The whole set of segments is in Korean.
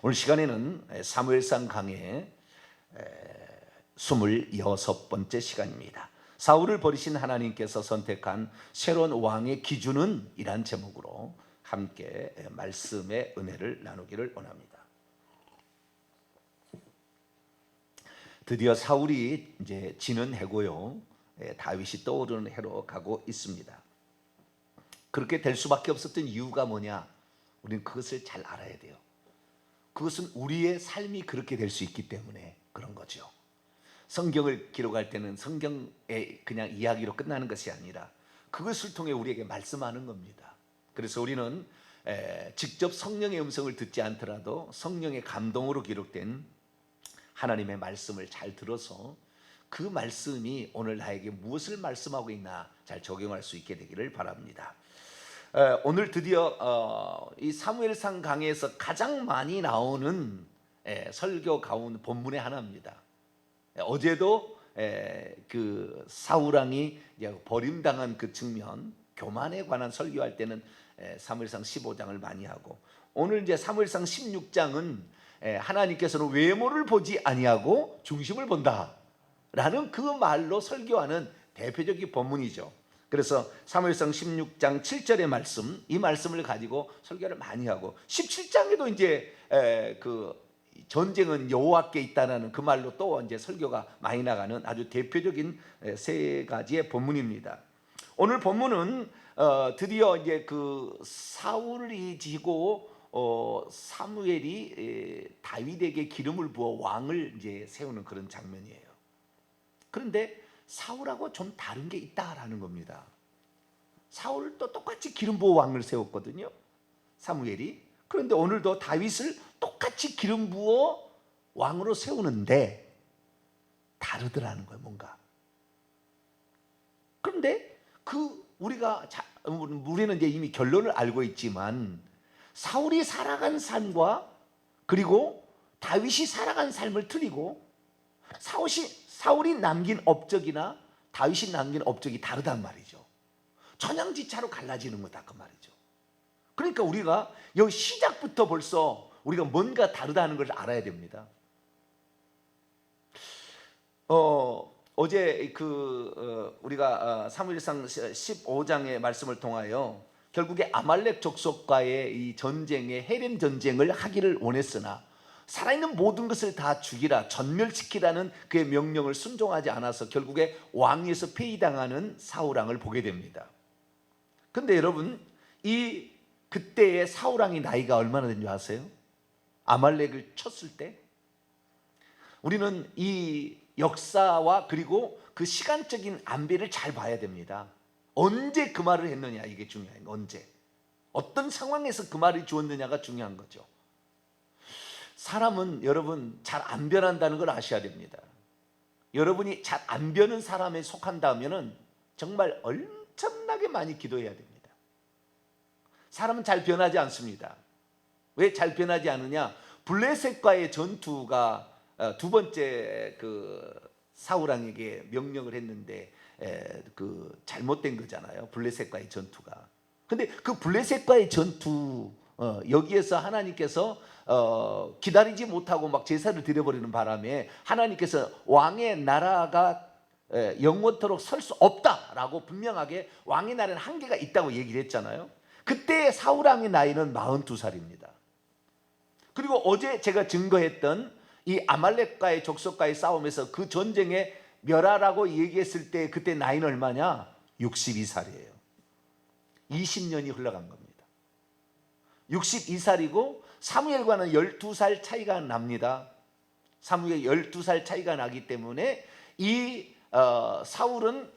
오늘 시간에는 사무엘상 강의 26번째 시간입니다. 사울을 버리신 하나님께서 선택한 새로운 왕의 기준은 이란 제목으로 함께 말씀의 은혜를 나누기를 원합니다. 드디어 사울이 이제 지는 해고요, 다윗이 떠오르는 해로 가고 있습니다. 그렇게 될 수밖에 없었던 이유가 뭐냐? 우리는 그것을 잘 알아야 돼요. 그것은 우리의 삶이 그렇게 될 수 있기 때문에 그런 거죠. 성경을 기록할 때는 성경의 그냥 이야기로 끝나는 것이 아니라 그것을 통해 우리에게 말씀하는 겁니다. 그래서 우리는 직접 성령의 음성을 듣지 않더라도 성령의 감동으로 기록된 하나님의 말씀을 잘 들어서 그 말씀이 오늘 나에게 무엇을 말씀하고 있나 잘 적용할 수 있게 되기를 바랍니다. 오늘 드디어 이 사무엘상 강의에서 가장 많이 나오는 설교 가운데 본문의 하나입니다. 어제도 그 사울 왕이 버림당한 그 측면, 교만에 관한 설교할 때는 사무엘상 15장을 많이 하고, 오늘 이제 사무엘상 16장은 하나님께서는 외모를 보지 아니하고 중심을 본다라는 그 말로 설교하는 대표적인 본문이죠. 그래서 사무엘상 16장 7절의 말씀, 이 말씀을 가지고 설교를 많이 하고, 17장에도 이제 그 전쟁은 여호와께 있다라는 그 말로 또 이제 설교가 많이 나가는 아주 대표적인 세 가지의 본문입니다. 오늘 본문은 드디어 이제 그 사울이 지고 사무엘이 다윗에게 기름을 부어 왕을 이제 세우는 그런 장면이에요. 그런데 사울하고 좀 다른 게 있다라는 겁니다. 사울도 똑같이 기름 부어 왕을 세웠거든요, 사무엘이. 그런데 오늘도 다윗을 똑같이 기름 부어 왕으로 세우는데 다르더라는 거예요, 뭔가. 그런데 우리는 이제 이미 결론을 알고 있지만, 사울이 살아간 삶과 그리고 다윗이 살아간 삶을 틀리고, 사울이 남긴 업적이나 다윗이 남긴 업적이 다르단 말이죠. 천양지차로 갈라지는 거다 그 말이죠. 그러니까 우리가 여기 시작부터 벌써 우리가 뭔가 다르다는 걸 알아야 됩니다. 어제 우리가 사무엘상 15장의 말씀을 통하여 결국에 아말렉 족속과의 이 전쟁의 헤렘 전쟁을 하기를 원했으나 살아있는 모든 것을 다 죽이라, 전멸시키라는 그의 명령을 순종하지 않아서 결국에 왕위에서 폐위당하는 사울 왕을 보게 됩니다. 근데 여러분, 그때의 사울 왕이 나이가 얼마나 된 줄 아세요? 아말렉을 쳤을 때. 우리는 이 역사와 그리고 그 시간적인 안배를 잘 봐야 됩니다. 언제 그 말을 했느냐, 이게 중요해요. 언제, 어떤 상황에서 그 말을 주었느냐가 중요한 거죠. 사람은 여러분 잘 안 변한다는 걸 아셔야 됩니다. 여러분이 잘 안 변한 사람에 속한다면은 정말 엄청나게 많이 기도해야 됩니다. 사람은 잘 변하지 않습니다. 왜 잘 변하지 않느냐? 블레셋과의 전투가 두 번째 그 사울 왕에게 명령을 했는데 그 잘못된 거잖아요, 블레셋과의 전투가. 근데 그 블레셋과의 전투, 여기에서 하나님께서 기다리지 못하고 막 제사를 드려버리는 바람에 하나님께서 왕의 나라가 영원토록 설 수 없다라고 분명하게 왕의 나라는 한계가 있다고 얘기를 했잖아요. 그때 사울 왕의 나이는 42살입니다. 그리고 어제 제가 증거했던 이 아말렉과의 족속과의 싸움에서 그 전쟁에 멸하라고 얘기했을 때 그때 나이는 얼마냐? 62살이에요. 20년이 흘러간 겁니다. 62살이고 사무엘과는 12살 차이가 납니다. 사무엘 12살 차이가 나기 때문에 이 사울은,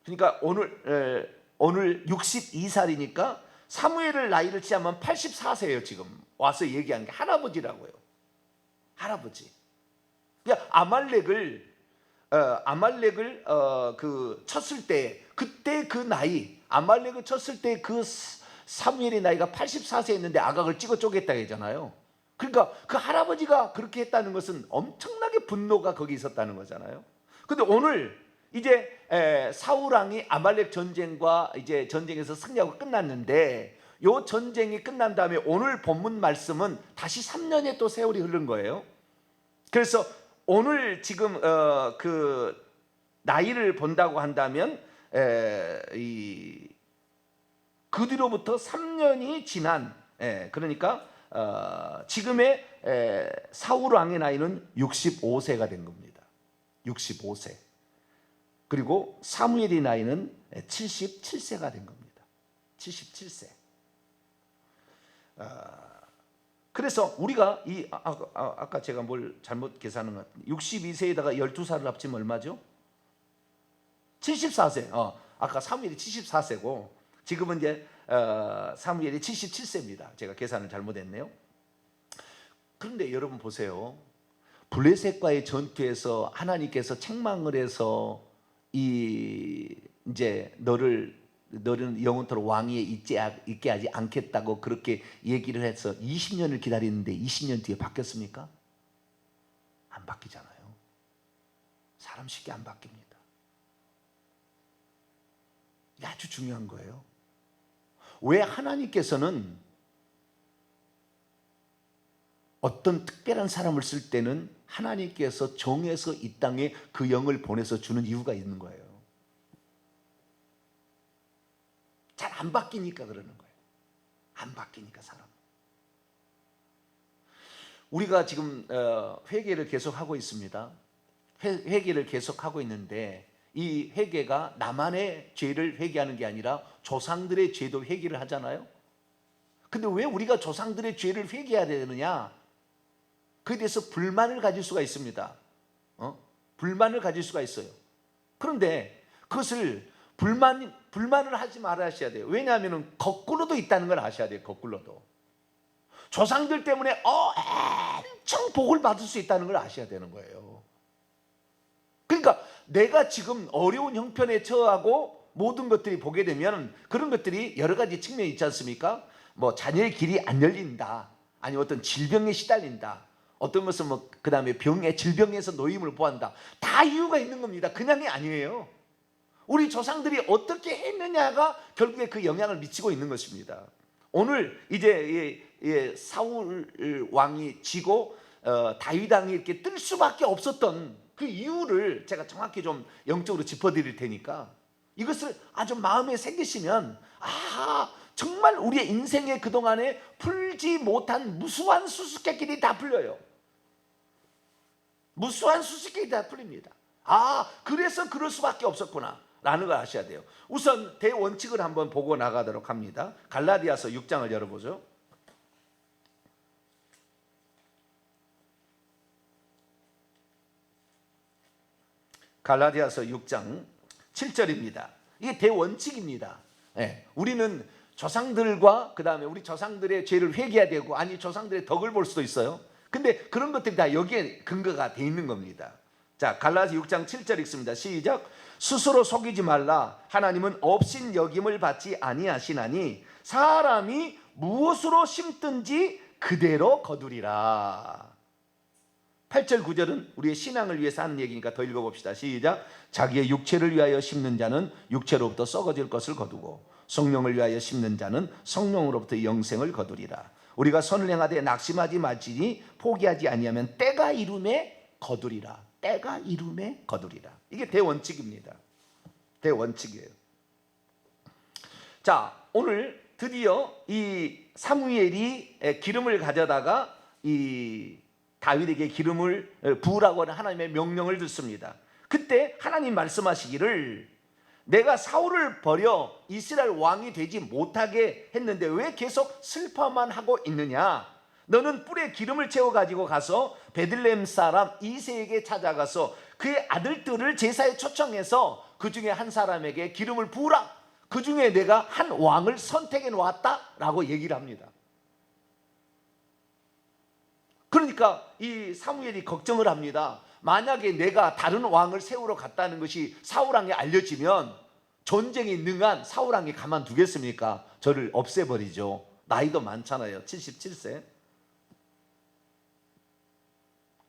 그러니까 오늘 62살이니까 사무엘을 나이를 치자면 84세예요. 지금 와서 얘기하는 게 할아버지라고요. 할아버지. 그러니까 아말렉을 그 쳤을 때, 그때 그 나이, 아말렉을 쳤을 때 그 사무엘의 나이가 84세였는데 아각을 찍어 쪼갰다 했잖아요. 그러니까 그 할아버지가 그렇게 했다는 것은 엄청나게 분노가 거기 있었다는 거잖아요. 근데 오늘 이제 사울 왕이 아말렉 전쟁과 이제 전쟁에서 승리하고 끝났는데 요 전쟁이 끝난 다음에 오늘 본문 말씀은 다시 3년의 또 세월이 흐른 거예요. 그래서 오늘 지금 그 나이를 본다고 한다면 그 뒤로부터 3년이 지난, 그러니까 지금의 사울 왕의 나이는 65세가 된 겁니다. 65세. 그리고 사무엘의 나이는 77세가 된 겁니다. 77세. 그래서 우리가 아까 제가 뭘 잘못 계산한 것 같은데 62세에다가 12살을 합치면 얼마죠? 74세. 아까 사무엘이 74세고 지금은 이제 사무엘이 77세입니다. 제가 계산을 잘못했네요. 그런데 여러분 보세요. 블레셋과의 전투에서 하나님께서 책망을 해서 이제 너는 영원토록 왕위에 있게 하지 않겠다고 그렇게 얘기를 해서 20년을 기다리는데 20년 뒤에 바뀌었습니까? 안 바뀌잖아요. 사람 쉽게 안 바뀝니다. 이게 아주 중요한 거예요. 왜 하나님께서는 어떤 특별한 사람을 쓸 때는 하나님께서 정해서 이 땅에 그 영을 보내서 주는 이유가 있는 거예요. 잘 안 바뀌니까 그러는 거예요. 안 바뀌니까 사람. 우리가 지금 회개를 계속하고 있습니다. 회개를 계속하고 있는데 이 회개가 나만의 죄를 회개하는 게 아니라 조상들의 죄도 회개를 하잖아요. 근데 왜 우리가 조상들의 죄를 회개해야 되느냐? 그에 대해서 불만을 가질 수가 있습니다. 불만을 가질 수가 있어요. 그런데 그것을 불만을 하지 말아야 돼요. 왜냐하면 거꾸로도 있다는 걸 아셔야 돼요. 거꾸로도. 조상들 때문에 엄청 복을 받을 수 있다는 걸 아셔야 되는 거예요. 그러니까 내가 지금 어려운 형편에 처하고 모든 것들이 보게 되면 그런 것들이 여러 가지 측면이 있지 않습니까? 뭐 자녀의 길이 안 열린다, 아니면 어떤 질병에 시달린다, 어떤 것은 그 다음에 질병에서 노임을 보한다. 다 이유가 있는 겁니다. 그냥이 아니에요. 우리 조상들이 어떻게 했느냐가 결국에 그 영향을 미치고 있는 것입니다. 오늘 이제 사울 왕이 지고 다윗 왕이 이렇게 뜰 수밖에 없었던 그 이유를 제가 정확히 좀 영적으로 짚어드릴 테니까 이것을 아주 마음에 새기시면 정말 우리의 인생의 그동안에 풀지 못한 무수한 수수께끼리 다 풀려요. 무수한 수수께끼리 다 풀립니다. 그래서 그럴 수밖에 없었구나 라는 걸 아셔야 돼요. 우선 대원칙을 한번 보고 나가도록 합니다. 갈라디아서 6장을 열어보죠. 갈라디아서 6장 7절입니다. 이게 대원칙입니다. 우리는 조상들과 그 다음에 우리 조상들의 죄를 회개해야 되고, 아니 조상들의 덕을 볼 수도 있어요. 근데 그런 것들이 다 여기에 근거가 돼 있는 겁니다. 자, 갈라디아 6장 7절 읽습니다. 시작. 스스로 속이지 말라. 하나님은 업신 여김을 받지 아니하시나니 사람이 무엇으로 심든지 그대로 거두리라. 8절 9절은 우리의 신앙을 위해서 하는 얘기니까 더 읽어봅시다. 시작. 자기의 육체를 위하여 심는 자는 육체로부터 썩어질 것을 거두고 성령을 위하여 심는 자는 성령으로부터 영생을 거두리라. 우리가 선을 행하되 낙심하지 말지니 포기하지 아니하면 때가 이름에 거두리라. 때가 이름에 거두리라. 이게 대원칙입니다. 대원칙이에요. 자, 오늘 드디어 이 사무엘이 기름을 가져다가 이 다윗에게 기름을 부으라고 하는 하나님의 명령을 듣습니다. 그때 하나님 말씀하시기를 내가 사울을 버려 이스라엘 왕이 되지 못하게 했는데 왜 계속 슬퍼만 하고 있느냐? 너는 뿔에 기름을 채워가지고 가서 베들레헴 사람 이새에게 찾아가서 그의 아들들을 제사에 초청해서 그 중에 한 사람에게 기름을 부으라. 그 중에 내가 한 왕을 선택해 놓았다라고 얘기를 합니다. 그러니까 이 사무엘이 걱정을 합니다. 만약에 내가 다른 왕을 세우러 갔다는 것이 사울왕에 알려지면 전쟁에 능한 사울왕이 가만두겠습니까? 저를 없애버리죠. 나이도 많잖아요. 77세.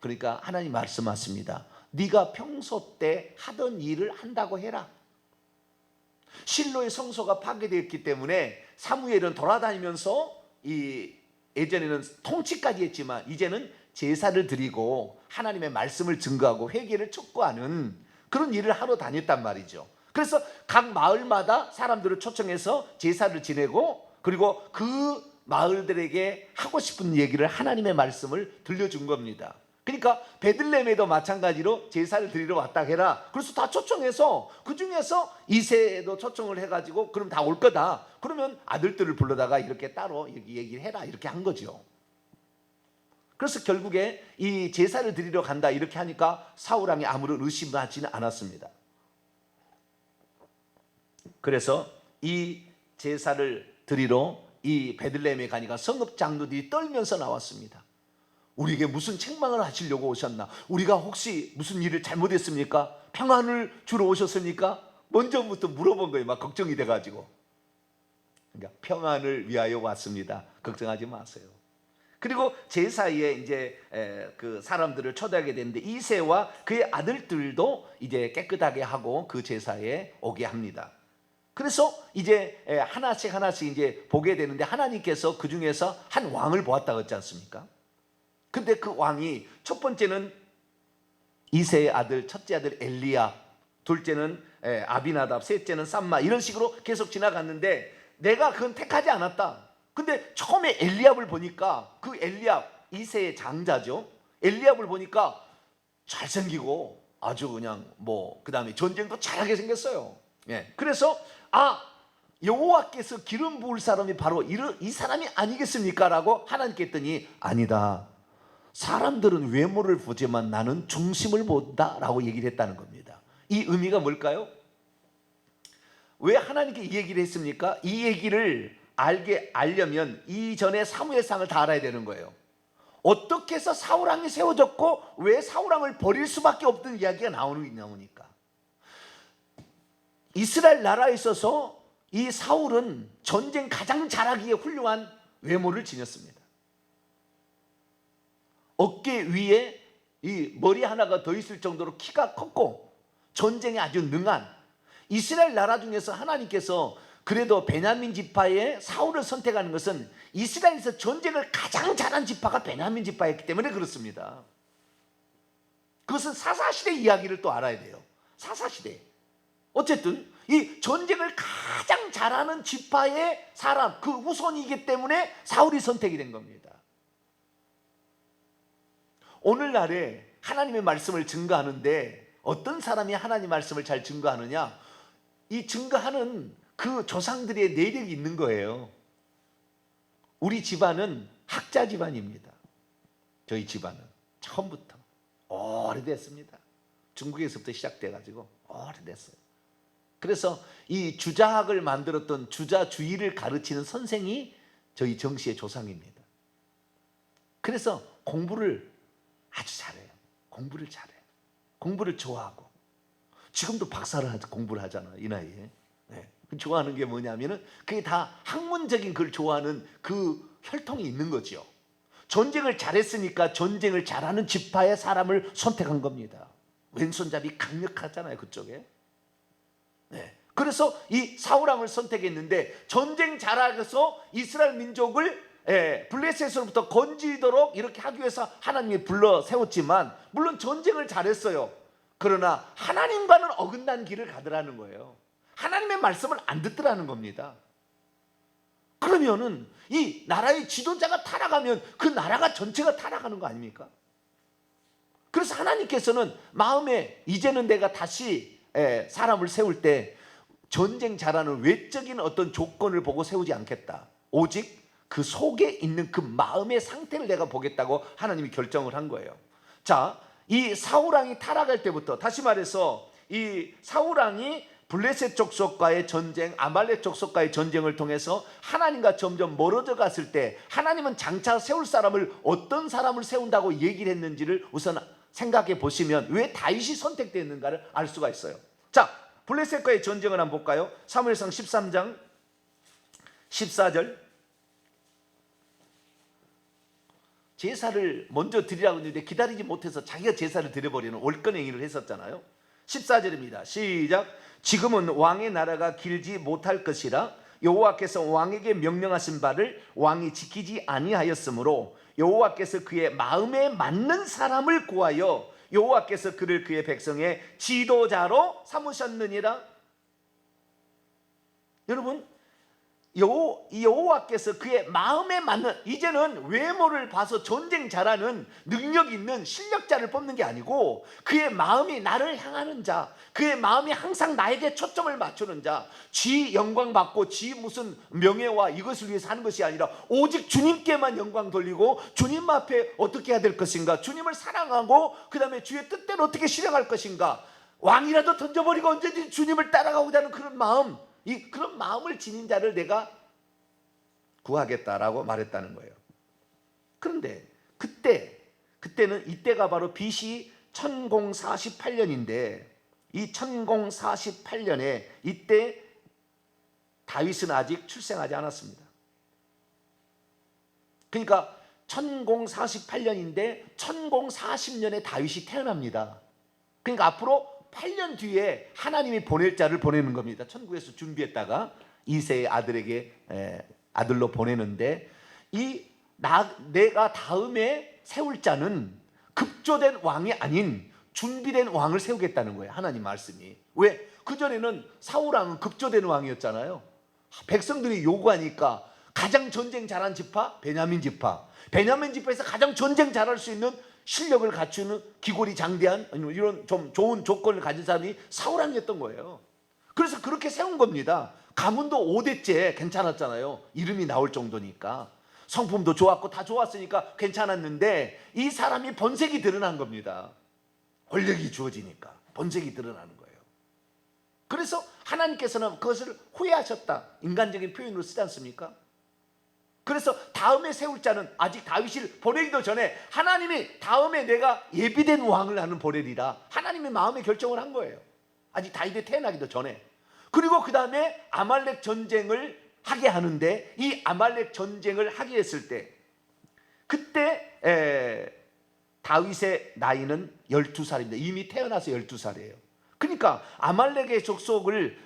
그러니까 하나님 말씀하십니다. 네가 평소 때 하던 일을 한다고 해라. 실로의 성소가 파괴되었기 때문에 사무엘은 돌아다니면서 이 예전에는 통치까지 했지만 이제는 제사를 드리고 하나님의 말씀을 증거하고 회개를 촉구하는 그런 일을 하러 다녔단 말이죠. 그래서 각 마을마다 사람들을 초청해서 제사를 지내고 그리고 그 마을들에게 하고 싶은 얘기를 하나님의 말씀을 들려준 겁니다. 그러니까 베들레헴에도 마찬가지로 제사를 드리러 왔다 해라. 그래서 다 초청해서 그 중에서 이새도 초청을 해가지고 그럼 다 올 거다. 그러면 아들들을 불러다가 이렇게 따로 얘기를 해라 이렇게 한 거죠. 그래서 결국에 이 제사를 드리러 간다 이렇게 하니까 사울 왕이 아무런 의심하지는 않았습니다. 그래서 이 제사를 드리러 이 베들레헴에 가니까 성읍 장로들이 떨면서 나왔습니다. 우리에게 무슨 책망을 하시려고 오셨나? 우리가 혹시 무슨 일을 잘못했습니까? 평안을 주러 오셨습니까? 먼저부터 물어본 거예요. 막 걱정이 돼가지고. 그러니까 평안을 위하여 왔습니다. 걱정하지 마세요. 그리고 제사에 이제 그 사람들을 초대하게 되는데 이새와 그의 아들들도 이제 깨끗하게 하고 그 제사에 오게 합니다. 그래서 이제 하나씩 이제 보게 되는데 하나님께서 그 중에서 한 왕을 보았다고 했지 않습니까? 근데 그 왕이 첫 번째는 이새의 아들, 첫째 아들 엘리야, 둘째는 아비나답, 셋째는 쌈마 이런 식으로 계속 지나갔는데 내가 그건 택하지 않았다. 근데 처음에 엘리압을 보니까 그 엘리압 이새의 장자죠. 엘리압을 보니까 잘생기고 아주 그냥 그 다음에 전쟁도 잘하게 생겼어요. 그래서 여호와께서 기름 부을 사람이 바로 이 사람이 아니겠습니까? 라고 하나님께 했더니 아니다. 사람들은 외모를 보지만 나는 중심을 본다 라고 얘기를 했다는 겁니다. 이 의미가 뭘까요? 왜 하나님께 이 얘기를 했습니까? 이 얘기를 알려면 이전에 사무엘상을 다 알아야 되는 거예요. 어떻게 해서 사울왕이 세워졌고 왜 사울왕을 버릴 수밖에 없던 이야기가 나오니까. 이스라엘 나라에 있어서 이 사울은 전쟁 가장 잘하기에 훌륭한 외모를 지녔습니다. 어깨 위에 이 머리 하나가 더 있을 정도로 키가 컸고 전쟁에 아주 능한 이스라엘 나라 중에서 하나님께서 그래도 베냐민 지파의 사울을 선택하는 것은 이스라엘에서 전쟁을 가장 잘한 지파가 베냐민 지파였기 때문에 그렇습니다. 그것은 사사시대 이야기를 또 알아야 돼요. 사사시대. 어쨌든 이 전쟁을 가장 잘하는 지파의 사람, 그 후손이기 때문에 사울이 선택이 된 겁니다. 오늘날에 하나님의 말씀을 증거하는데 어떤 사람이 하나님 말씀을 잘 증거하느냐? 이 증거하는 그 조상들의 내력이 있는 거예요. 우리 집안은 학자 집안입니다. 저희 집안은 처음부터 오래됐습니다. 중국에서부터 시작돼가지고 오래됐어요. 그래서 이 주자학을 만들었던 주자주의를 가르치는 선생이 저희 정씨의 조상입니다. 그래서 공부를 아주 잘해요. 공부를 잘해요. 공부를 좋아하고 지금도 박사를 공부를 하잖아요. 이 나이에. 좋아하는 게 뭐냐면은 그게 다 학문적인 걸 좋아하는 그 혈통이 있는 거죠. 전쟁을 잘했으니까 전쟁을 잘하는 지파의 사람을 선택한 겁니다. 왼손잡이 강력하잖아요, 그쪽에. 그래서 이 사울왕을 선택했는데 전쟁 잘해서 이스라엘 민족을 블레셋으로부터 건지도록 이렇게 하기 위해서 하나님이 불러 세웠지만 물론 전쟁을 잘했어요. 그러나 하나님과는 어긋난 길을 가더라는 거예요. 하나님의 말씀을 안 듣더라는 겁니다. 그러면은 이 나라의 지도자가 타락하면 그 나라가 전체가 타락하는 거 아닙니까? 그래서 하나님께서는 마음에 이제는 내가 다시 사람을 세울 때 전쟁 잘하는 외적인 어떤 조건을 보고 세우지 않겠다. 오직 그 속에 있는 그 마음의 상태를 내가 보겠다고 하나님이 결정을 한 거예요. 자, 이 사울왕이 타락할 때부터 다시 말해서 이 사울왕이 블레셋 족속과의 전쟁, 아말렉 족속과의 전쟁을 통해서 하나님과 점점 멀어져 갔을 때 하나님은 장차 세울 사람을 어떤 사람을 세운다고 얘기를 했는지를 우선 생각해 보시면 왜 다윗이 선택됐는가를 알 수가 있어요. 자, 블레셋과의 전쟁을 한번 볼까요? 사무엘상 13장 14절. 제사를 먼저 드리라고 했는데 기다리지 못해서 자기가 제사를 드려버리는 올건행위를 했었잖아요. 14절입니다. 시작. 지금은 왕의 나라가 길지 못할 것이라 여호와께서 왕에게 명령하신 바를 왕이 지키지 아니하였으므로 여호와께서 그의 마음에 맞는 사람을 구하여 여호와께서 그를 그의 백성의 지도자로 삼으셨느니라. 여러분, 여호와께서 그의 마음에 맞는, 이제는 외모를 봐서 전쟁 잘하는 능력 있는 실력자를 뽑는 게 아니고 그의 마음이 나를 향하는 자, 그의 마음이 항상 나에게 초점을 맞추는 자, 지 영광 받고 지 무슨 명예와 이것을 위해서 하는 것이 아니라 오직 주님께만 영광 돌리고 주님 앞에 어떻게 해야 될 것인가, 주님을 사랑하고 그 다음에 주의 뜻대로 어떻게 실행할 것인가, 왕이라도 던져버리고 언제든지 주님을 따라가고자 하는 그런 마음, 그런 마음을 지닌 자를 내가 구하겠다라고 말했다는 거예요. 그런데 그때는 이때가 바로 BC 1048년인데 이 1048년에 이때 다윗은 아직 출생하지 않았습니다. 그러니까 1048년인데 1040년에 다윗이 태어납니다. 그러니까 앞으로 8년 뒤에 하나님이 보낼 자를 보내는 겁니다. 천국에서 준비했다가 이세의 아들에게 아들로 보내는데 내가 다음에 세울 자는 급조된 왕이 아닌 준비된 왕을 세우겠다는 거예요. 하나님 말씀이. 왜? 그전에는 사울왕은 급조된 왕이었잖아요. 백성들이 요구하니까 가장 전쟁 잘한 지파 베냐민 지파, 베냐민 지파에서 가장 전쟁 잘할 수 있는 실력을 갖추는 기골이 장대한 이런 좀 좋은 조건을 가진 사람이 사울왕이었던 거예요. 그래서 그렇게 세운 겁니다. 가문도 5대째 괜찮았잖아요. 이름이 나올 정도니까. 성품도 좋았고 다 좋았으니까 괜찮았는데 이 사람이 번색이 드러난 겁니다. 권력이 주어지니까 번색이 드러나는 거예요. 그래서 하나님께서는 그것을 후회하셨다, 인간적인 표현으로 쓰지 않습니까? 그래서 다음에 세울 자는 아직 다윗을 보내기도 전에 하나님이 다음에 내가 예비된 왕을 나는 보내리라, 하나님의 마음의 결정을 한 거예요. 아직 다윗이 태어나기도 전에. 그리고 그 다음에 아말렉 전쟁을 하게 하는데 이 아말렉 전쟁을 하게 했을 때 그때 다윗의 나이는 12살입니다. 이미 태어나서 12살이에요. 그러니까 아말렉의 족속을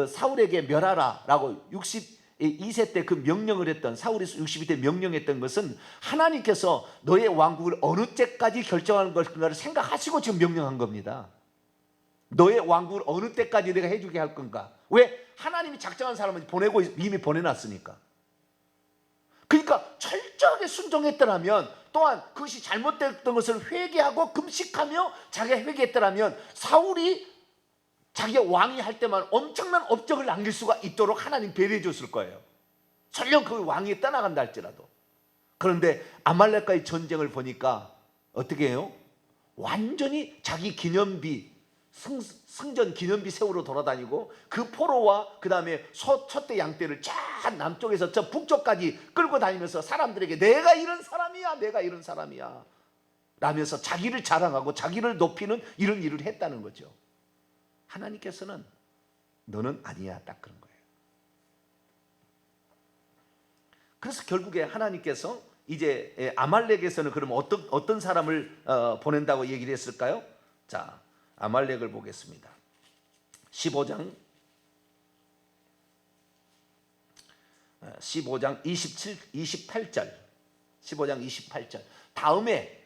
사울에게 멸하라 라고 62세 때 그 명령을 했던, 사울이 62세 명령했던 것은 하나님께서 너의 왕국을 어느 때까지 결정하는 것인가를 생각하시고 지금 명령한 겁니다. 너의 왕국을 어느 때까지 내가 해주게 할 건가. 왜? 하나님이 작정한 사람은 보내고 이미 보내놨으니까. 그러니까 철저하게 순종했더라면, 또한 그것이 잘못됐던 것을 회개하고 금식하며 자기가 회개했더라면 사울이 자기가 왕이 할 때만 엄청난 업적을 남길 수가 있도록 하나님 배려해 줬을 거예요. 설령 그 왕이 떠나간다 할지라도. 그런데 아말렉과의 전쟁을 보니까 어떻게 해요? 완전히 자기 기념비, 승전 기념비 세우러 돌아다니고 그 포로와 그 다음에 첫대 양떼를 쫙 남쪽에서 저 북쪽까지 끌고 다니면서 사람들에게 내가 이런 사람이야, 내가 이런 사람이야 라면서 자기를 자랑하고 자기를 높이는 이런 일을 했다는 거죠. 하나님께서는 너는 아니야, 딱 그런 거예요. 그래서 결국에 하나님께서 이제 아말렉에서는 그럼 어떤 사람을 보낸다고 얘기를 했을까요? 자, 아말렉을 보겠습니다. 15장 28절 15장 28절 다음에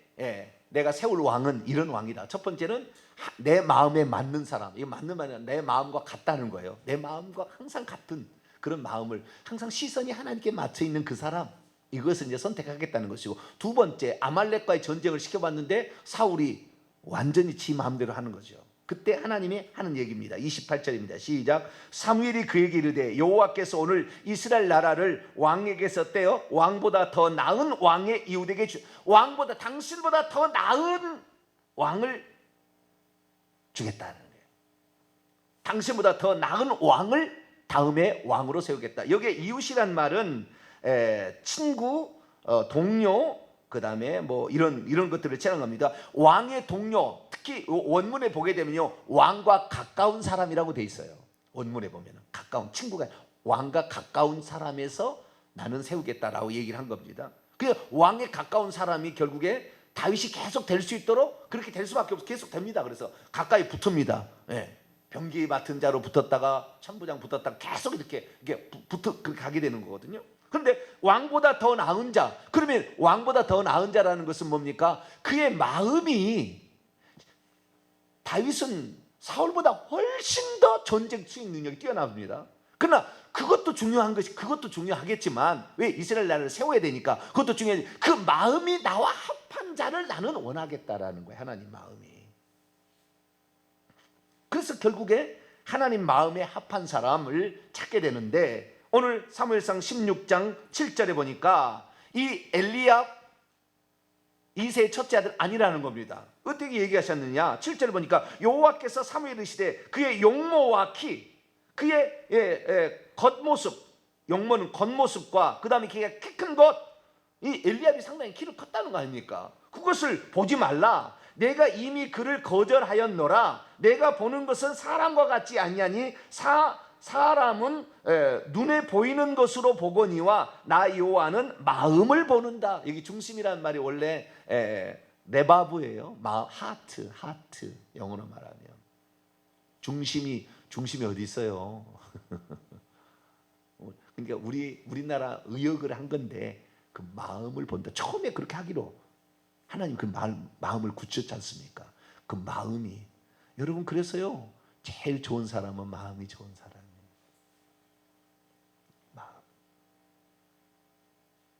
내가 세울 왕은 이런 왕이다. 첫 번째는 내 마음에 맞는 사람. 이거 맞는 말은 내 마음과 같다는 거예요. 내 마음과 항상 같은 그런 마음을, 항상 시선이 하나님께 맞춰 있는 그 사람, 이것을 이제 선택하겠다는 것이고, 두 번째 아말렉과의 전쟁을 시켜봤는데 사울이 완전히 지 마음대로 하는 거죠. 그때 하나님이 하는 얘기입니다. 28절입니다. 시작. 사무엘이 그에게 이르되 여호와께서 오늘 이스라엘 나라를 왕에게서 떼어 왕보다 더 나은 왕의 이웃에게 왕보다, 당신보다 더 나은 왕을 주겠다는 거예요. 당신보다 더 나은 왕을 다음에 왕으로 세우겠다. 여기에 이웃이란 말은 친구, 동료, 그 다음에 뭐 이런 것들을 채는 겁니다. 왕의 동료, 특히 원문에 보게 되면요, 왕과 가까운 사람이라고 돼 있어요. 원문에 보면은 가까운 친구가, 왕과 가까운 사람에서 나는 세우겠다라고 얘기를 한 겁니다. 그 왕에 가까운 사람이 결국에 다윗이 계속 될 수 있도록 그렇게 될 수밖에 없어. 계속 됩니다. 그래서 가까이 붙습니다. 병기 맡은 자로 붙었다가 천부장 붙었다가 계속 이렇게 그렇게 가게 되는 거거든요. 그런데 왕보다 더 나은 자, 그러면 왕보다 더 나은 자라는 것은 뭡니까? 그의 마음이, 다윗은 사울보다 훨씬 더 전쟁 수행 능력이 뛰어납니다. 그러나 그것도 중요하겠지만, 왜 이스라엘 나라를 세워야 되니까 그것도 중요하지. 그 마음이 나와 합한 자를 나는 원하겠다라는 거예요. 하나님 마음이. 그래서 결국에 하나님 마음에 합한 사람을 찾게 되는데, 오늘 사무엘상 16장 7절에 보니까 이 엘리압 2세의 첫째 아들 아니라는 겁니다. 어떻게 얘기하셨느냐? 7절에 보니까 여호와께서 사무엘을 이르시되 그의 용모와 키, 그의 겉모습, 용모는 겉모습과 그 다음에 그가 키 큰 것, 이 엘리압이 상당히 키를 컸다는 거 아닙니까? 그것을 보지 말라. 내가 이미 그를 거절하였노라. 내가 보는 것은 사람과 같지 아니하니 사람은 눈에 보이는 것으로 보거니와 나 여호와는 마음을 보는다. 여기 중심이라는 말이 원래 레바브예요. 하트 영어로 말하면 중심이 어디 있어요? 그러니까 우리나라 의역을 한 건데 그 마음을 본다. 처음에 그렇게 하기로 하나님 그 마음을 굳혔지 않습니까? 그 마음이, 여러분, 그래서요 제일 좋은 사람은 마음이 좋은 사람이에요. 마음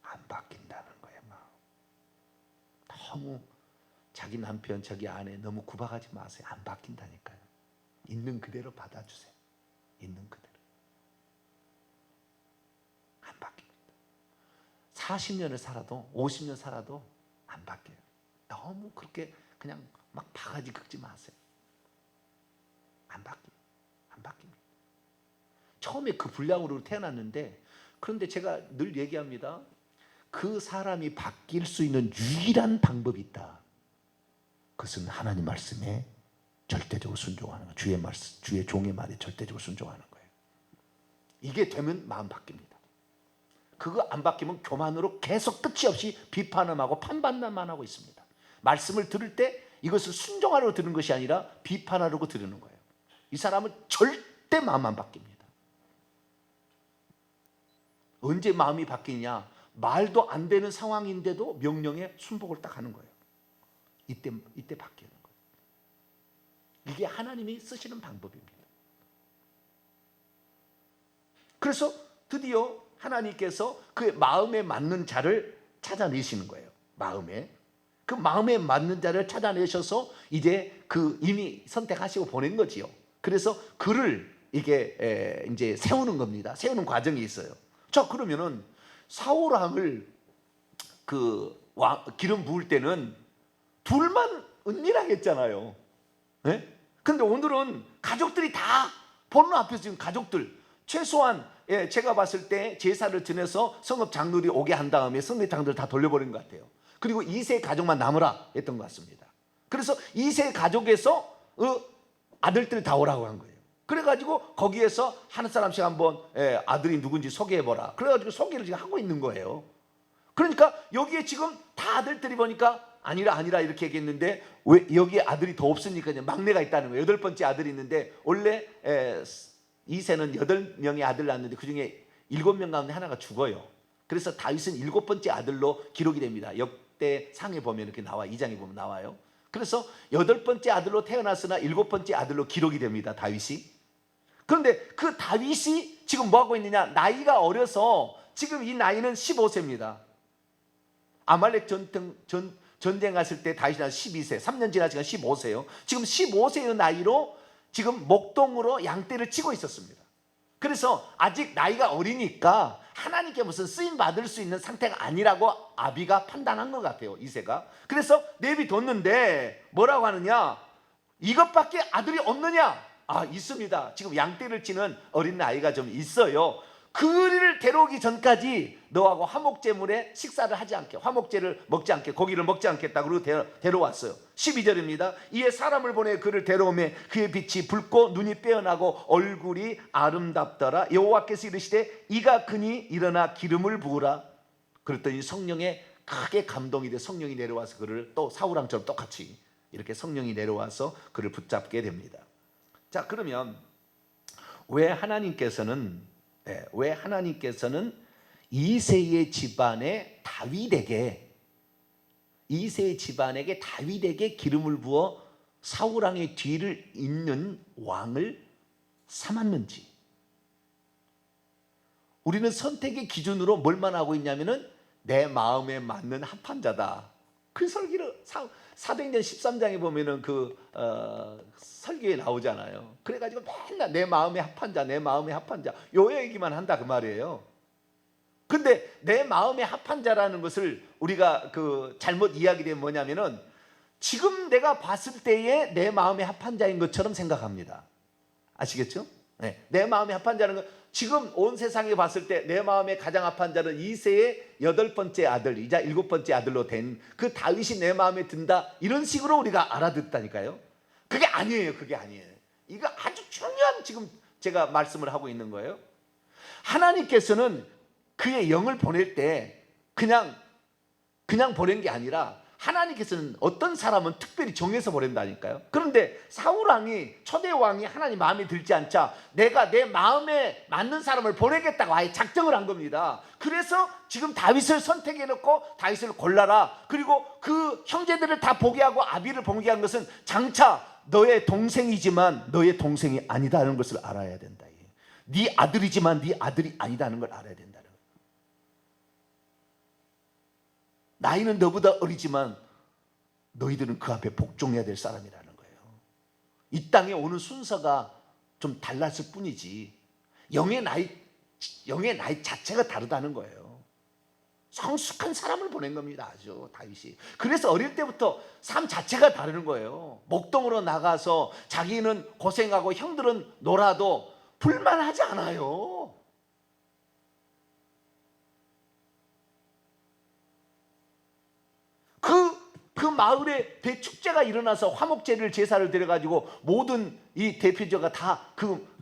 안 바뀐다는 거예요. 마음. 너무 자기 남편, 자기 아내 너무 구박하지 마세요. 안 바뀐다니까요. 있는 그대로 받아주세요. 있는 그대로. 안 바뀝니다. 40년을 살아도 50년 살아도 안 바뀌어요. 너무 그렇게 그냥 막 바가지 긁지 마세요. 안 바뀝니다. 처음에 그 불량으로 태어났는데, 그런데 제가 늘 얘기합니다. 그 사람이 바뀔 수 있는 유일한 방법이 있다. 그것은 하나님 말씀에 절대적으로 순종하는 거예요. 주의 말씀, 주의 종의 말에 절대적으로 순종하는 거예요. 이게 되면 마음 바뀝니다. 그거 안 바뀌면 교만으로 계속 끝이 없이 비판을 하고 판단만 하고 있습니다. 말씀을 들을 때 이것을 순종하려고 들은 것이 아니라 비판하려고 들으는 거예요. 이 사람은 절대 마음 안 바뀝니다. 언제 마음이 바뀌냐? 말도 안 되는 상황인데도 명령에 순복을 딱 하는 거예요. 이때 바뀌는 거예요. 이게 하나님이 쓰시는 방법입니다. 그래서 드디어 하나님께서 그 마음에 맞는 자를 찾아내시는 거예요. 그 마음에 맞는 자를 찾아내셔서 이제 그 이미 선택하시고 보낸 거지요. 그래서 그를 이게 이제 세우는 겁니다. 세우는 과정이 있어요. 자, 그러면은 사울 왕을 기름 부을 때는 둘만 은밀하겠잖아요. 네? 근데 오늘은 가족들이 다 보는 앞에서, 지금 가족들 최소한 제가 봤을 때 제사를 지내서 성읍 장로들이 오게 한 다음에 성읍 장로들 다 돌려버린 것 같아요. 그리고 2세 가족만 남으라 했던 것 같습니다. 그래서 2세 가족에서 아들들이 다 오라고 한 거예요. 그래가지고 거기에서 한 사람씩 한번 아들이 누군지 소개해보라. 그래가지고 소개를 지금 하고 있는 거예요. 그러니까 여기에 지금 다 아들들이 보니까 아니라 이렇게 얘기했는데, 왜 여기에 아들이 더 없으니까 이제 막내가 있다는 거예요. 8번째 아들이 있는데, 원래 2세는 8명의 아들 낳았는데 그중에 7명 가운데 하나가 죽어요. 그래서 다윗은 7번째 아들로 기록이 됩니다. 역대상에 보면 이렇게 나와, 2장에 보면 나와요. 그래서 8번째 아들로 태어났으나 7번째 아들로 기록이 됩니다, 다윗이. 그런데 그 다윗이 지금 뭐 하고 있느냐? 나이가 어려서 지금 이 나이는 15세입니다. 아말렉 전쟁했을 때 다윗이 12세, 3년 지나니까 15세요. 지금 15세의 나이로 지금 목동으로 양떼를 치고 있었습니다. 그래서 아직 나이가 어리니까 하나님께 무슨 쓰임 받을 수 있는 상태가 아니라고 아비가 판단한 것 같아요, 이세가. 그래서 내비뒀는데 뭐라고 하느냐? 이것밖에 아들이 없느냐? 있습니다. 지금 양떼를 치는 어린 아이가 좀 있어요. 그를 데려오기 전까지 너하고 화목제물에 식사를 하지 않게, 화목제를 먹지 않게, 고기를 먹지 않겠다. 그리고 데려왔어요. 12절입니다. 이에 사람을 보내 그를 데려오매 그의 빛이 붉고 눈이 빼어나고 얼굴이 아름답더라. 여호와께서 이르시되 이가 그니 일어나 기름을 부으라. 그랬더니 성령에 크게 감동이 돼 성령이 내려와서 그를 또 사울왕처럼 똑같이 이렇게 성령이 내려와서 그를 붙잡게 됩니다. 자, 그러면 왜 하나님께서는 이새의 집안에 다윗에게 기름을 부어 사울 왕의 뒤를 잇는 왕을 삼았는지. 우리는 선택의 기준으로 뭘만 하고 있냐면은 내 마음에 맞는 합한 자다. 그 설교를 사도행전 13장에 보면은 설교에 나오잖아요. 그래가지고 맨날 내 마음에 합한 자, 내 마음에 합한 자, 요 얘기만 한다 그 말이에요. 근데 내 마음에 합한 자라는 것을 우리가 잘못 이야기되면 뭐냐면은 지금 내가 봤을 때에 내 마음에 합한 자인 것처럼 생각합니다. 아시겠죠? 네. 내 마음에 합한 자는 건 지금 온 세상에 봤을 때 내 마음에 가장 합한 자는 이새의 8번째 아들이자 7번째 아들로 된 그 다윗이 내 마음에 든다, 이런 식으로 우리가 알아듣다니까요. 그게 아니에요. 이거 아주 중요한 지금 제가 말씀을 하고 있는 거예요. 하나님께서는 그의 영을 보낼 때 그냥 보낸 게 아니라 하나님께서는 어떤 사람은 특별히 정해서 보낸다니까요. 그런데 사울 왕이, 초대 왕이 하나님 마음에 들지 않자 내가 내 마음에 맞는 사람을 보내겠다고 아예 작정을 한 겁니다. 그래서 지금 다윗을 선택해 놓고 다윗을 골라라. 그리고 그 형제들을 다 보게 하고 아비를 보게 한 것은 장차 너의 동생이지만 너의 동생이 아니다는 것을 알아야 된다. 네 아들이지만 네 아들이 아니다는 걸 알아야 된다. 나이는 너보다 어리지만 너희들은 그 앞에 복종해야 될 사람이라는 거예요. 이 땅에 오는 순서가 좀 달랐을 뿐이지 영의 나이 자체가 다르다는 거예요. 성숙한 사람을 보낸 겁니다. 아주 다윗이. 그래서 어릴 때부터 삶 자체가 다르는 거예요. 목동으로 나가서 자기는 고생하고 형들은 놀아도 불만하지 않아요. 그 마을에 대축제가 일어나서 화목제를 제사를 드려가지고 모든 이 대표자가 다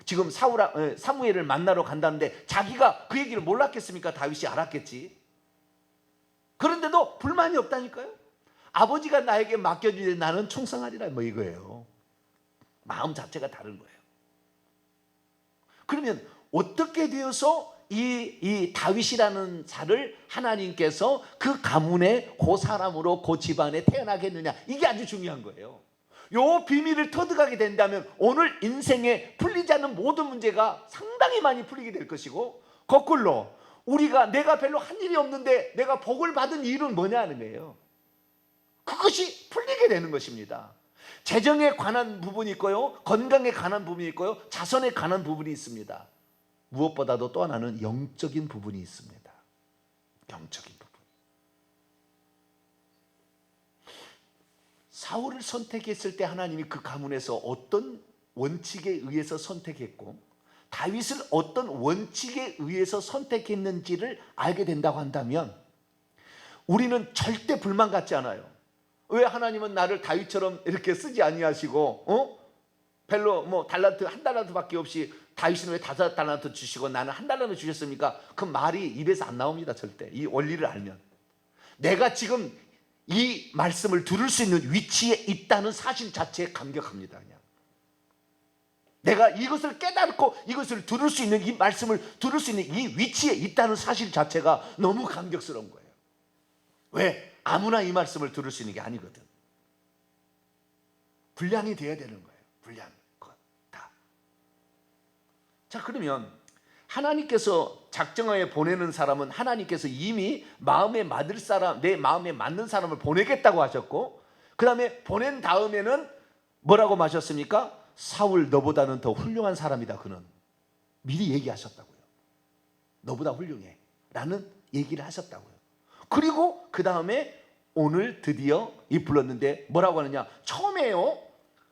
지금 사무엘을 만나러 간다는데 자기가 그 얘기를 몰랐겠습니까? 다윗이 알았겠지. 그런데도 불만이 없다니까요. 아버지가 나에게 맡겨주니 나는 충성하리라, 뭐 이거예요. 마음 자체가 다른 거예요. 그러면 어떻게 되어서 이 다윗이라는 자를 하나님께서 그 가문에 그 사람으로 그 집안에 태어나겠느냐, 이게 아주 중요한 거예요. 요 비밀을 터득하게 된다면 오늘 인생에 풀리지 않는 모든 문제가 상당히 많이 풀리게 될 것이고, 거꾸로 내가 별로 한 일이 없는데 내가 복을 받은 이유는 뭐냐는 거예요. 그것이 풀리게 되는 것입니다. 재정에 관한 부분이 있고요, 건강에 관한 부분이 있고요, 자손에 관한 부분이 있습니다. 무엇보다도 또 하나는 영적인 부분이 있습니다. 영적인 부분. 사울을 선택했을 때 하나님이 그 가문에서 어떤 원칙에 의해서 선택했고 다윗을 어떤 원칙에 의해서 선택했는지를 알게 된다고 한다면 우리는 절대 불만 갖지 않아요. 왜 하나님은 나를 다윗처럼 이렇게 쓰지 아니하시고 별로 한 달란트밖에 없이 다윗은 왜 5달란트 주시고 나는 1달란트 주셨습니까? 그 말이 입에서 안 나옵니다. 절대. 이 원리를 알면. 내가 지금 이 말씀을 들을 수 있는 위치에 있다는 사실 자체에 감격합니다. 그냥. 내가 이것을 깨닫고 이것을 들을 수 있는, 이 말씀을 들을 수 있는 이 위치에 있다는 사실 자체가 너무 감격스러운 거예요. 왜? 아무나 이 말씀을 들을 수 있는 게 아니거든. 분량이 돼야 되는 거예요. 분량. 다. 자, 그러면 하나님께서 작정하에 보내는 사람은 하나님께서 이미 마음에 맞을 사람, 내 마음에 맞는 사람을 보내겠다고 하셨고, 그 다음에 보낸 다음에는 뭐라고 마셨습니까? 사울 너보다는 더 훌륭한 사람이다. 그는 미리 얘기하셨다고요. 너보다 훌륭해 라는 얘기를 하셨다고요. 그리고 그 다음에 오늘 드디어 이 불렀는데 뭐라고 하느냐, 처음에요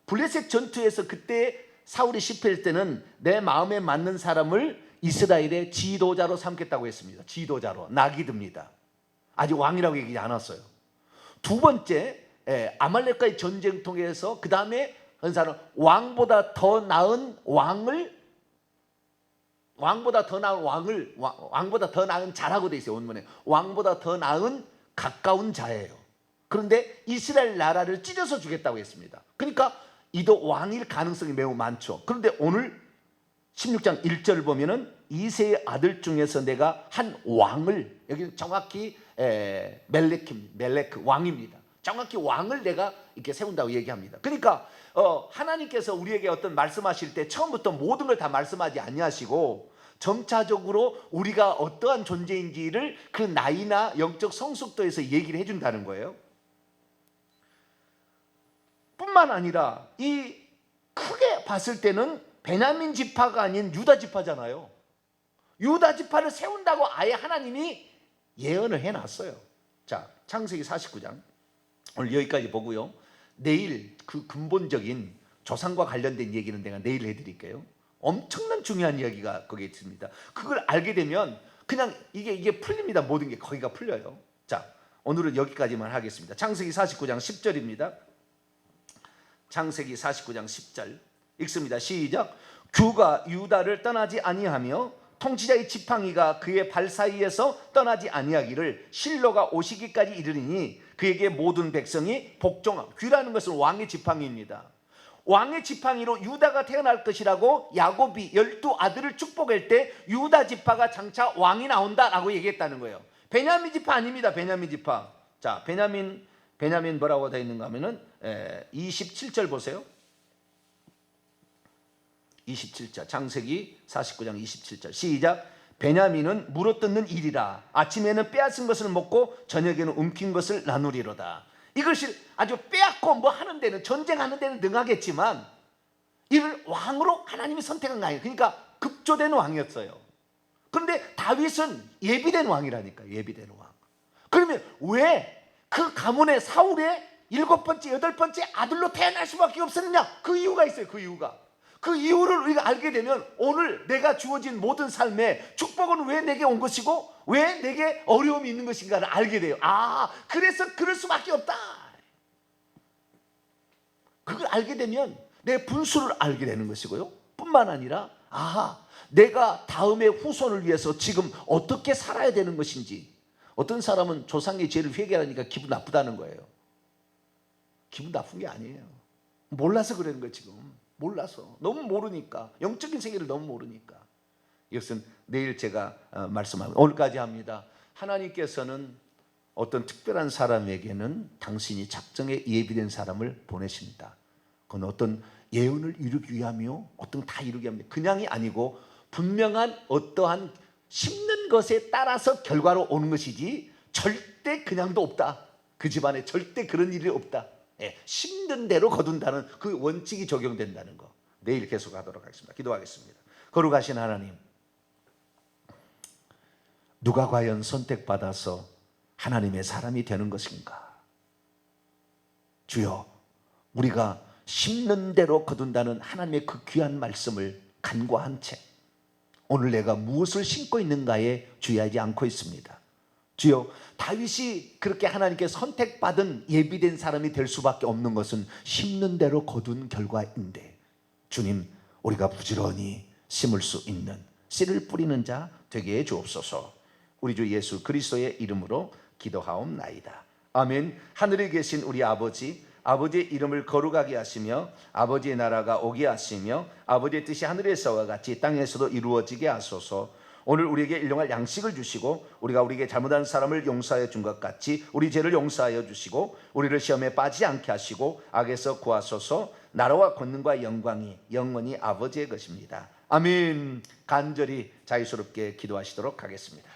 블레셋 전투에서 그때 사울이 실패할 때는 내 마음에 맞는 사람을 이스라엘의 지도자로 삼겠다고 했습니다. 지도자로. 나기드입니다. 아직 왕이라고 얘기하지 않았어요. 두 번째, 아말렉과의 전쟁 통해서 그 다음에 한 사람, 왕보다 더 나은 자라고 돼 있어요. 원문에 왕보다 더 나은 가까운 자예요. 그런데 이스라엘 나라를 찢어서 주겠다고 했습니다. 그러니까 이도 왕일 가능성이 매우 많죠. 그런데 오늘 16장 1절 보면은 이새의 아들 중에서 내가 한 왕을, 여기 정확히 멜레크 왕입니다. 정확히 왕을 내가 이렇게 세운다고 얘기합니다. 그러니까 하나님께서 우리에게 어떤 말씀하실 때 처음부터 모든 걸 다 말씀하지 아니하시고 점차적으로 우리가 어떠한 존재인지를 그 나이나 영적 성숙도에서 얘기를 해준다는 거예요. 뿐만 아니라 이 크게 봤을 때는 베냐민 지파가 아닌 유다 지파잖아요. 유다 지파를 세운다고 아예 하나님이 예언을 해놨어요. 자, 창세기 49장 오늘 여기까지 보고요. 내일 그 근본적인 조상과 관련된 얘기는 내가 내일 해드릴게요. 엄청난 중요한 이야기가 거기에 있습니다. 그걸 알게 되면 그냥 이게 풀립니다. 모든 게 거기가 풀려요. 자, 오늘은 여기까지만 하겠습니다. 창세기 49장 10절입니다. 창세기 49장 10절 읽습니다. 시작. 규가 유다를 떠나지 아니하며 통치자의 지팡이가 그의 발 사이에서 떠나지 아니하기를 실로가 오시기까지 이르리니 그에게 모든 백성이 복종하고. 규라는 것은 왕의 지팡이입니다. 왕의 지팡이로 유다가 태어날 것이라고 야곱이 12아들을 축복할 때 유다 지파가 장차 왕이 나온다라고 얘기했다는 거예요. 베냐민 지파 아닙니다. 베냐민 지파. 자, 베냐민 뭐라고 되어 있는가 하면은 27절 보세요. 27절 창세기 49장 27절 시작. 베냐민은 물어뜯는 일이라. 아침에는 빼앗은 것을 먹고 저녁에는 움킨 것을 나누리로다. 이것을 아주 빼앗고 뭐 하는 데는, 전쟁하는 데는 능하겠지만 이를 왕으로 하나님이 선택한 거 아니에요. 그러니까 급조된 왕이었어요. 그런데 다윗은 예비된 왕이라니까. 예비된 왕. 그러면 왜 그 가문의 사울의 7번째 8번째 아들로 태어날 수밖에 없었느냐? 그 이유가 있어요. 그 이유가. 그 이유를 우리가 알게 되면 오늘 내가 주어진 모든 삶에 축복은 왜 내게 온 것이고 왜 내게 어려움이 있는 것인가를 알게 돼요. 아, 그래서 그럴 수밖에 없다. 그걸 알게 되면 내 분수를 알게 되는 것이고요. 뿐만 아니라 내가 다음의 후손을 위해서 지금 어떻게 살아야 되는 것인지. 어떤 사람은 조상의 죄를 회개하니까 기분 나쁘다는 거예요. 기분 나쁜 게 아니에요. 몰라서 그러는 거예요. 지금 몰라서, 너무 모르니까, 영적인 세계를 너무 모르니까. 이것은 내일 제가 말씀합니다. 오늘까지 합니다. 하나님께서는 어떤 특별한 사람에게는 당신이 작정에 예비된 사람을 보내십니다. 그건 어떤 예언을 이루기 위하며 어떤 다 이루기 위함, 그냥이 아니고 분명한 어떠한 심는 것에 따라서 결과로 오는 것이지 절대 그냥도 없다. 그 집안에 절대 그런 일이 없다. 심는 대로 거둔다는 그 원칙이 적용된다는 거. 내일 계속하도록 하겠습니다. 기도하겠습니다. 거룩하신 하나님, 누가 과연 선택받아서 하나님의 사람이 되는 것인가? 주여, 우리가 심는 대로 거둔다는 하나님의 그 귀한 말씀을 간과한 채 오늘 내가 무엇을 심고 있는가에 주의하지 않고 있습니다. 주여, 다윗이 그렇게 하나님께 선택받은 예비된 사람이 될 수밖에 없는 것은 심는 대로 거둔 결과인데, 주님, 우리가 부지런히 심을 수 있는 씨를 뿌리는 자 되게 해 주옵소서. 우리 주 예수 그리스도의 이름으로 기도하옵나이다. 아멘. 하늘에 계신 우리 아버지, 아버지의 이름을 거룩하게 하시며 아버지의 나라가 오게 하시며 아버지의 뜻이 하늘에서와 같이 땅에서도 이루어지게 하소서. 오늘 우리에게 일용할 양식을 주시고 우리가 우리에게 잘못한 사람을 용서하여 준 것 같이 우리 죄를 용서하여 주시고 우리를 시험에 빠지지 않게 하시고 악에서 구하소서. 나라와 권능과 영광이 영원히 아버지의 것입니다. 아멘. 간절히 자유스럽게 기도하시도록 하겠습니다.